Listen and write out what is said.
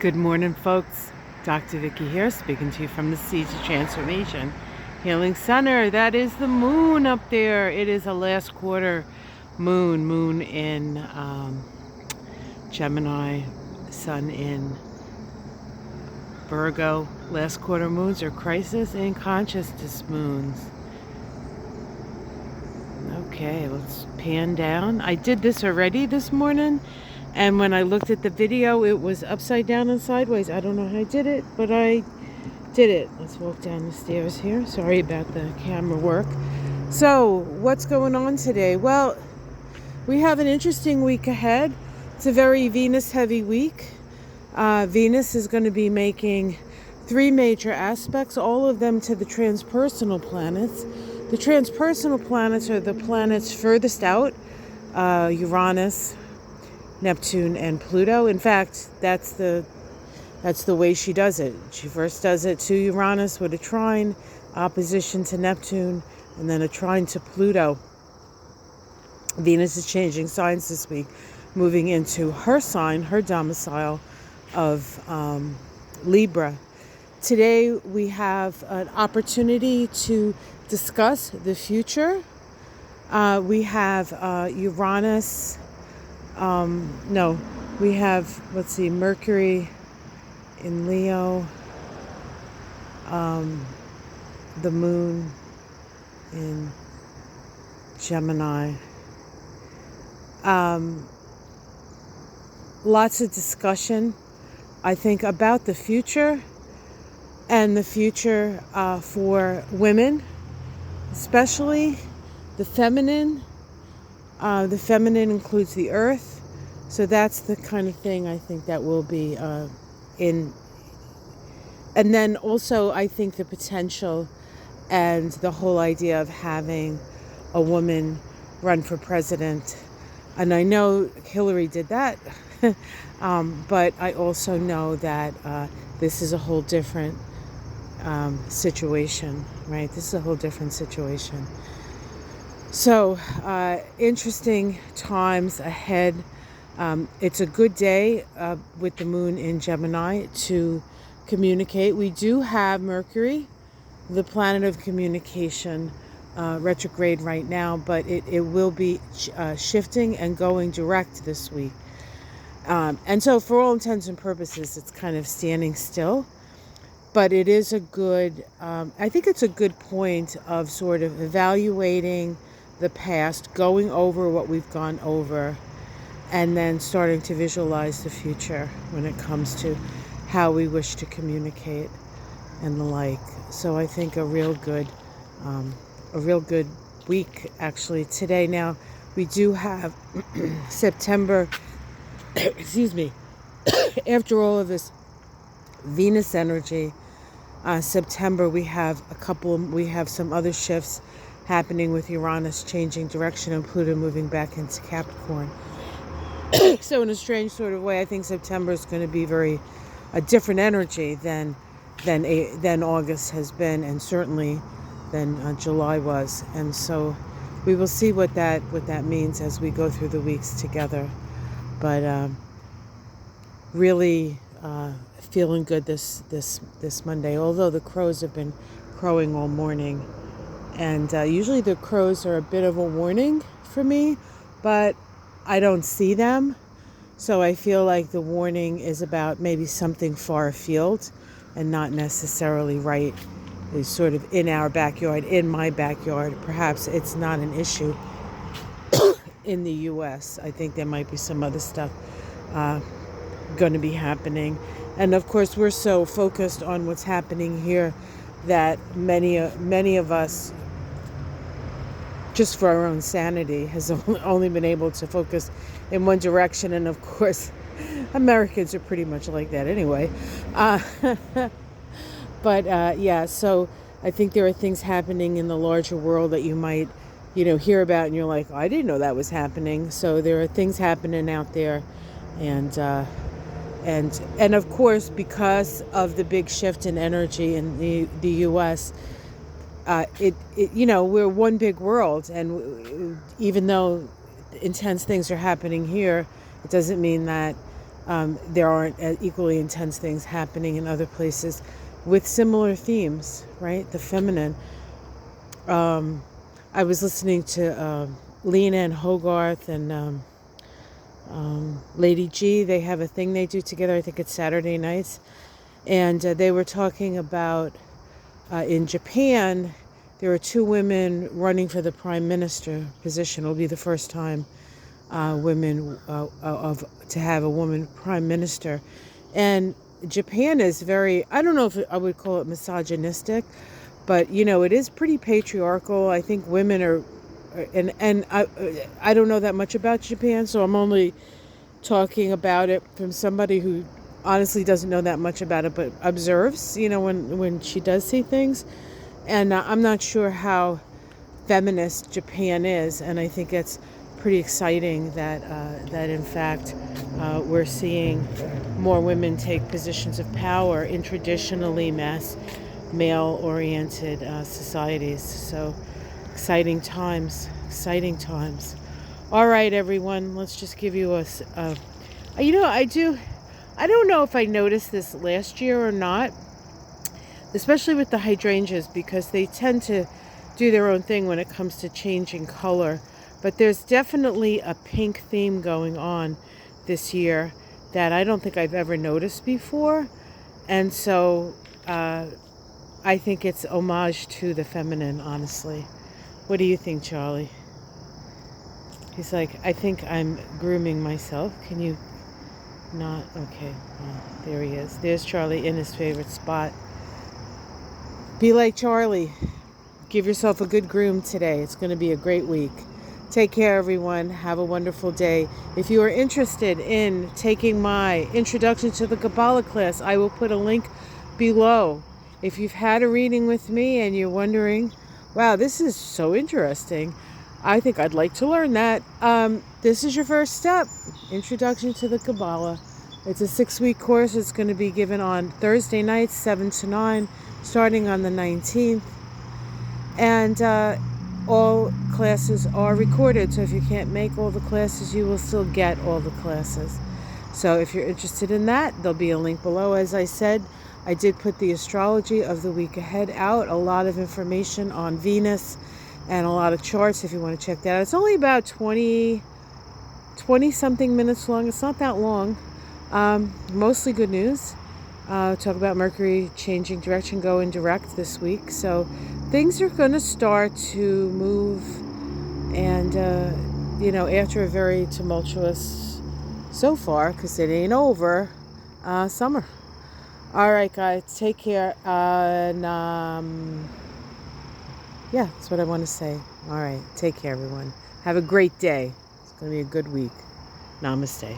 Good morning, folks. Dr. Vicki here, speaking to you from the Seeds of Transformation Healing Center. That is the moon up there. It is a last quarter moon in Gemini, sun in Virgo. Last quarter moons are crisis and consciousness moons. Okay, let's pan down. I did this already this morning. And when I looked at the video, it was upside down and sideways. I don't know how I did it, but I did it. Let's walk down the stairs here. Sorry about the camera work. So, what's going on today? Well, we have an interesting week ahead. It's a very Venus-heavy week. Venus is going to be making 3 major aspects, all of them to the transpersonal planets. The transpersonal planets are the planets furthest out, Uranus, Neptune, and Pluto. In fact, that's the way she does it. She first does it to Uranus with a trine, opposition to Neptune, and then a trine to Pluto. Venus is changing signs this week, moving into her sign, her domicile of Libra. Today we have an opportunity to discuss the future. We have Uranus. We have, Mercury in Leo, the moon in Gemini. Lots of discussion, I think, about the future and the future for women, especially the feminine. The feminine includes the earth, so that's the kind of thing I think that will be in. And then also I think the potential and the whole idea of having a woman run for president. And I know Hillary did that, but I also know that this is a whole different situation, right? This is a whole different situation. So, interesting times ahead. It's a good day with the moon in Gemini to communicate. We do have Mercury, the planet of communication, retrograde right now, but it will be shifting and going direct this week. And so for all intents and purposes, it's kind of standing still. But it is a good, I think it's a good point of sort of evaluating the past, going over what we've gone over, and then starting to visualize the future when it comes to how we wish to communicate and the like. So I think a real good week actually today. Now we do have September, excuse me, after all of this Venus energy, September we have some other shifts happening with Uranus changing direction and Pluto moving back into Capricorn. So in a strange sort of way, I think September is going to be a different energy than August has been, and certainly than July was. And so we will see what that means as we go through the weeks together. But really feeling good this Monday. Although the crows have been crowing all morning. And usually the crows are a bit of a warning for me, but I don't see them. So I feel like the warning is about maybe something far afield and not necessarily right. It's sort of in our backyard, in my backyard. Perhaps it's not an issue in the U.S. I think there might be some other stuff going to be happening. And of course, we're so focused on what's happening here that many of us, just for our own sanity, has only been able to focus in one direction. And of course, Americans are pretty much like that anyway. But so I think there are things happening in the larger world that you might, hear about, and you're like, oh, I didn't know that was happening. So there are things happening out there, and of course, because of the big shift in energy in the U.S., we're one big world, and even though intense things are happening here, it doesn't mean that there aren't equally intense things happening in other places with similar themes, right? The feminine. I was listening to Lena and Hogarth and Lady G. They have a thing they do together. I think it's Saturday nights. And they were talking about in Japan, there are 2 women running for the prime minister position. It'll be the first time to have a woman prime minister. And Japan is very, I don't know if I would call it misogynistic, but it is pretty patriarchal. I think women are, and I don't know that much about Japan, so I'm only talking about it from somebody who honestly doesn't know that much about it, but observes, when she does see things. And I'm not sure how feminist Japan is, and I think it's pretty exciting that in fact we're seeing more women take positions of power in traditionally male-oriented societies. So exciting times. All right, everyone, let's just give you I don't know if I noticed this last year or not, especially with the hydrangeas, because they tend to do their own thing when it comes to changing color. But there's definitely a pink theme going on this year that I don't think I've ever noticed before. And so I think it's homage to the feminine, honestly. What do you think, Charlie? He's like, I think I'm grooming myself. Can you not? Okay. Well, there he is. There's Charlie in his favorite spot. Be like Charlie. Give yourself a good groom today. It's going to be a great week. Take care, everyone. Have a wonderful day. If you are interested in taking my Introduction to the Kabbalah class, I will put a link below. If you've had a reading with me and you're wondering, wow, this is so interesting, I think I'd like to learn that. This is your first step, Introduction to the Kabbalah. It's a 6-week course. It's going to be given on Thursday nights, 7 to 9, starting on the 19th. And all classes are recorded, so if you can't make all the classes, you will still get all the classes. So if you're interested in that, there'll be a link below. As I said, I did put the astrology of the week ahead out, a lot of information on Venus and a lot of charts if you want to check that out. It's only about 20 something minutes long. It's not that long. Mostly good news. Talk about Mercury changing direction, going direct this week. So things are going to start to move, and after a very tumultuous so far, because it ain't over, summer. All right, guys, take care. And yeah, that's what I want to say. All right, take care, everyone. Have a great day. It's going to be a good week. Namaste.